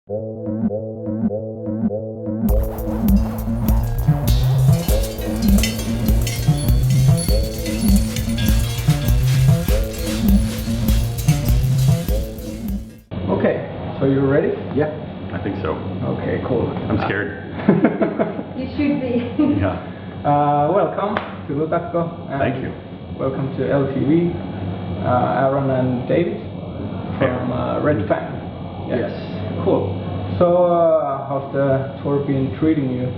Okay, so you're ready? Yeah. I think so. Okay, cool. I'm scared. You should be. Yeah. Welcome to Lutakko. And Thank you. welcome to LTV, Aaron and David from Red Fang. Yes. Cool. So, how's the tour been treating you?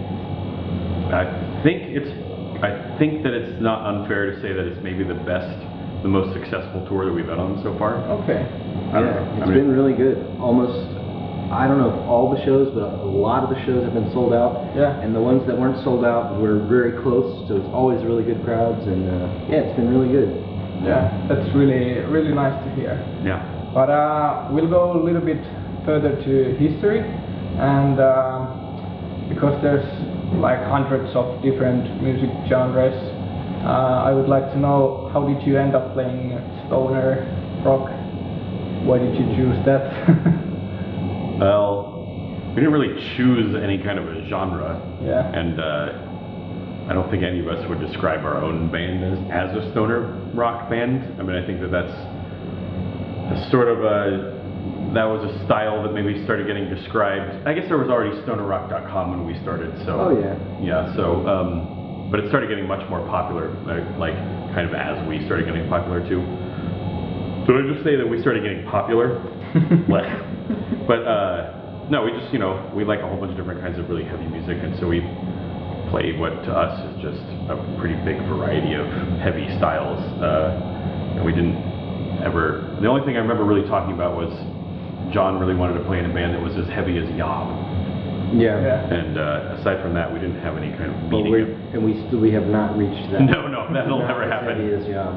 I think that it's not unfair to say that it's maybe the most successful tour that we've been on so far. Okay. I don't know. It's been really good. Almost, I don't know if all the shows, but a lot of the shows have been sold out. Yeah. And the ones that weren't sold out were very close, so it's always really good crowds, and yeah, it's been really good. Yeah, that's really, really nice to hear. Yeah. But we'll go a little bit further to history, and because there's like hundreds of different music genres, I would like to know, how did you end up playing stoner rock? Why did you choose that? Well, we didn't really choose any kind of a genre. Yeah. And I don't think any of us would describe our own band as a stoner rock band. I mean, I think that's a sort of that was a style that maybe started getting described. I guess there was already stonerrock.com when we started, so. Oh yeah. Yeah, so, but it started getting much more popular, like kind of as we started getting popular too. So I just say that we started getting popular, but no, we just, we like a whole bunch of different kinds of really heavy music, and so we played what to us is just a pretty big variety of heavy styles, and we didn't ever, the only thing I remember really talking about was John really wanted to play in a band that was as heavy as Yob. Yeah. And aside from that, we didn't have any kind of meeting. We have not reached that. No, that'll never happen. As heavy as Yob.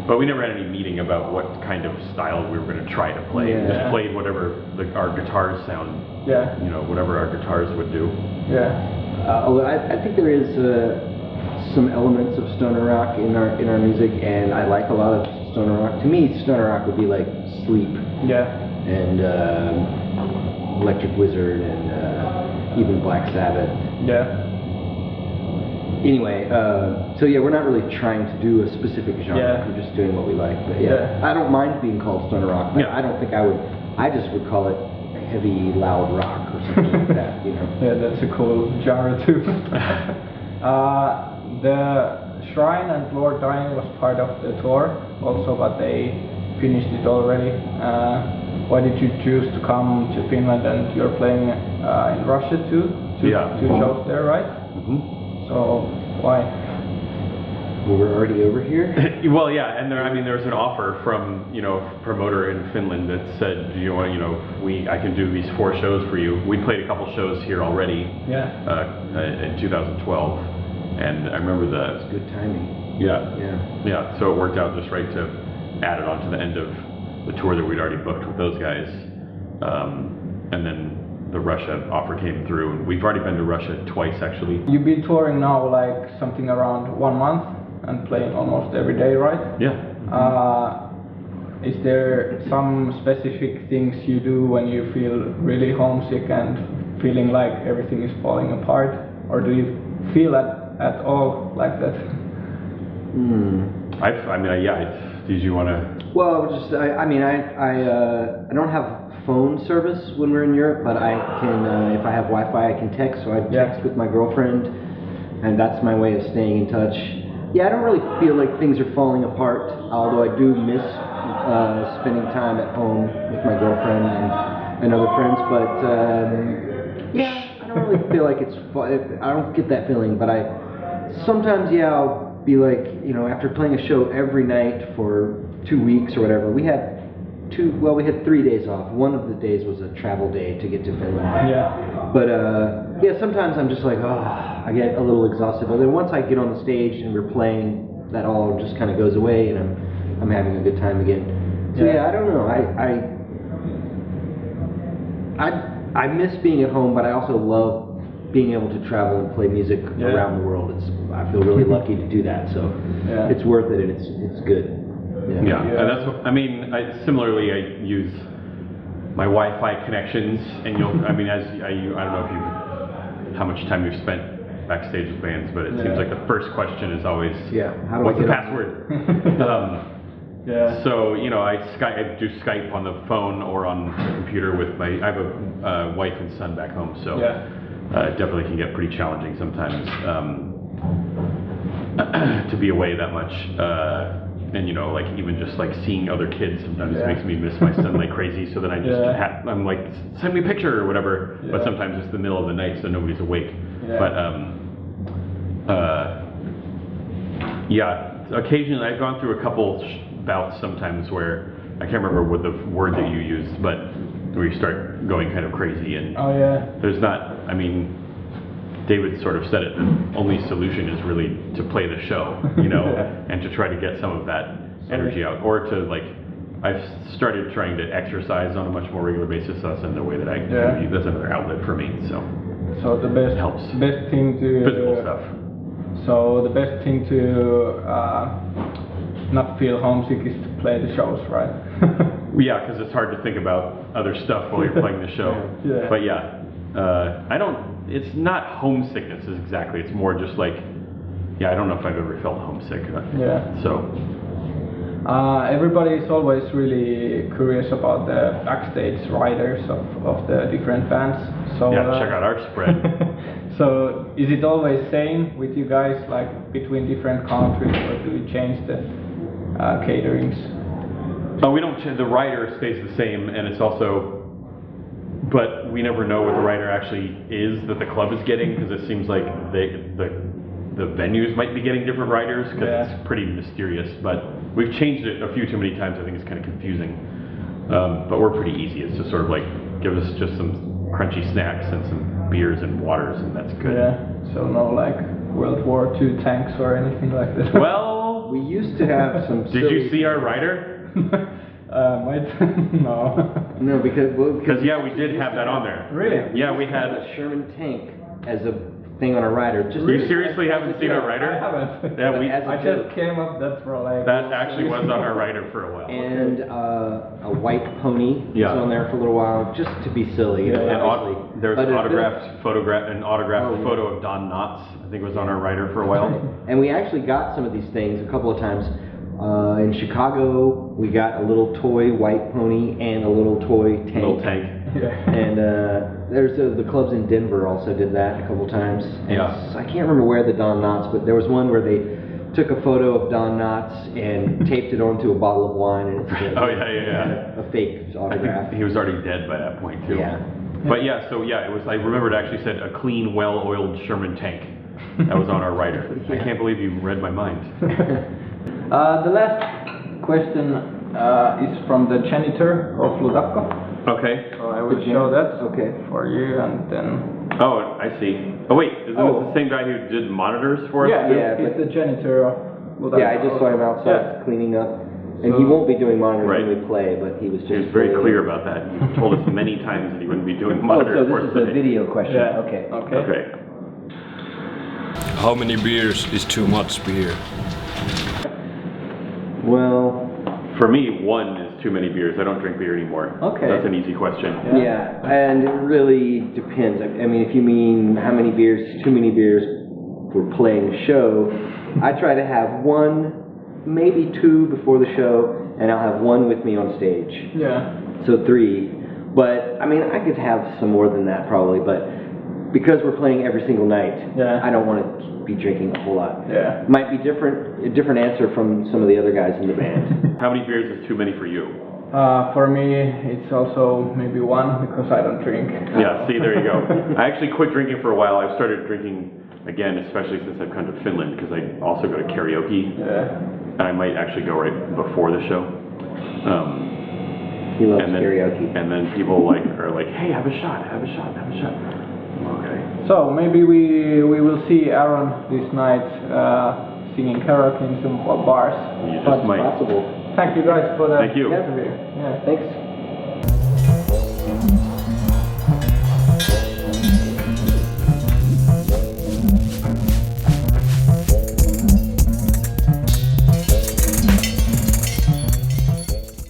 But we never had any meeting about what kind of style we were going to try to play. Yeah. We just played whatever our guitars sound. Yeah. Whatever our guitars would do. Yeah. Although I think there is some elements of stoner rock in our music, and I like a lot of stoner rock. To me, stoner rock would be like Sleep. Yeah. And Electric Wizard, and even Black Sabbath. Yeah. Anyway, so yeah, we're not really trying to do a specific genre. Yeah. We're just doing what we like. But yeah, I don't mind being called stoner rock. But Yeah. I don't think I would. I just would call it heavy, loud rock or something like that. Yeah, that's a cool genre too. The Shrine and Lord Dying was part of the tour also, but they finished it already. Why did you choose to come to Finland, and you're playing in Russia too? Two shows there, right? Mm-hmm. So why? We were already over here. Well, yeah, and there was an offer from a promoter in Finland that said, do you want, I can do these 4 shows for you. We played a couple shows here already. Yeah. In 2012, and I remember It's good timing. Yeah. So it worked out just right to add it on to the end of the tour that we'd already booked with those guys, and then the Russia offer came through, and we've already been to Russia twice actually. You've been touring now like something around 1 month and playing almost every day, right? Yeah. Is there some specific things you do when you feel really homesick and feeling like everything is falling apart, or do you feel at all like that? Did you want to? Well, just I don't have phone service when we're in Europe, but I can if I have Wi-Fi, I can text. So I text with my girlfriend, and that's my way of staying in touch. Yeah, I don't really feel like things are falling apart, although I do miss spending time at home with my girlfriend and other friends. But yeah, I don't really feel like I don't get that feeling. But sometimes I'll be like, after playing a show every night for 2 weeks or whatever, we had 3 days off. One of the days was a travel day to get to Finland. Yeah. But sometimes I'm just like, I get a little exhausted. But then once I get on the stage and we're playing, that all just kind of goes away, and I'm having a good time again. So I don't know. I miss being at home, but I also love being able to travel and play music around the world. I feel really lucky to do that. So it's worth it, and it's good. Yeah, and that's what, similarly I use my Wi-Fi connections, and I mean, I don't know how much time you've spent backstage with bands, but it seems like the first question is always, how do what's I get the on? password? Yeah. So, you know, I do Skype on the phone or on the computer with I have a wife and son back home, so it definitely can get pretty challenging sometimes to be away that much. And, you know, like even just like seeing other kids sometimes makes me miss my son like crazy, so then I just I'm like, send me a picture or whatever, but sometimes it's the middle of the night so nobody's awake. But, occasionally I've gone through a couple bouts sometimes where I can't remember what the word that you used, but where you start going kind of crazy and there's not, I mean, David sort of said it, the only solution is really to play the show, you know, and to try to get some of that energy out, or to like, I've started trying to exercise on a much more regular basis. So that's another way that that's another outlet for me. So the best helps. Best thing to physical stuff. So the best thing to not feel homesick is to play the shows, right? Yeah, because it's hard to think about other stuff while you're playing the show. But I don't. It's not homesickness exactly. It's more just like, I don't know if I've ever felt homesick. So. Everybody is always really curious about the backstage riders of the different bands. So check out our spread. So is it always same with you guys, like between different countries, or do we change the caterings? Oh, we don't. The rider stays the same, and it's also, but we never know what the rider actually is that the club is getting, because it seems like the venues might be getting different riders, because it's pretty mysterious. But we've changed it a few too many times. I think it's kind of confusing. But we're pretty easy. It's just sort of like, give us just some crunchy snacks and some beers and waters, and that's good. So no like World War II tanks or anything like that. Well, we used to have some. Did you see our rider? No, because we did have that on there. Really? Yeah, we had a Sherman tank as a thing on a rider. You seriously haven't seen our rider? I haven't. Yeah, I just came up. That's for like. That actually was on our rider for a while. And a white pony was on there for a little while, just to be silly. And there's an autographed photo of Don Knotts. I think was on our rider for a while. And we actually got some of these things a couple of times. In Chicago, we got a little toy white pony and a little toy tank. And there's the clubs in Denver also did that a couple times. And I can't remember where the Don Knotts, but there was one where they took a photo of Don Knotts and taped it onto a bottle of wine, and it's a fake autograph. I think he was already dead by that point too. But it was. I remember it actually said a clean, well-oiled Sherman tank. That was on our rider. I can't believe you read my mind. The last question is from the janitor of Lutakko. Okay. So I will show that for you, and then... Oh, I see. Oh wait, isn't this the same guy who did monitors for us? Yeah, he's the janitor of Lutakko. Yeah, I just saw him outside cleaning up. And he won't be doing monitors when we play, but he was just... He was very clear about that. He told us many times that he wouldn't be doing monitors for us. So this is a video question. Okay. How many beers is too much beer? Well... For me, one is too many beers. I don't drink beer anymore. Okay. That's an easy question. Yeah, and it really depends. I mean, if you mean how many beers is too many beers for playing a show, I try to have one, maybe two before the show, and I'll have one with me on stage. Yeah. So 3. But, I mean, I could have some more than that probably, but because we're playing every single night, I don't want to be drinking a whole lot. Yeah. Might be a different answer from some of the other guys in the band. How many beers is too many for you? For me, it's also maybe 1 because I don't drink. Yeah, see, there you go. I actually quit drinking for a while. I've started drinking again, especially since I've come to Finland, because I also go to karaoke. And I might actually go right before the show. He loves karaoke. And then people are like, hey, have a shot. Okay. So maybe we will see Aaron this night singing karaoke in some bars. You just might. Possible. Thank you guys for that. Thank you. Interview. Yeah. Thanks.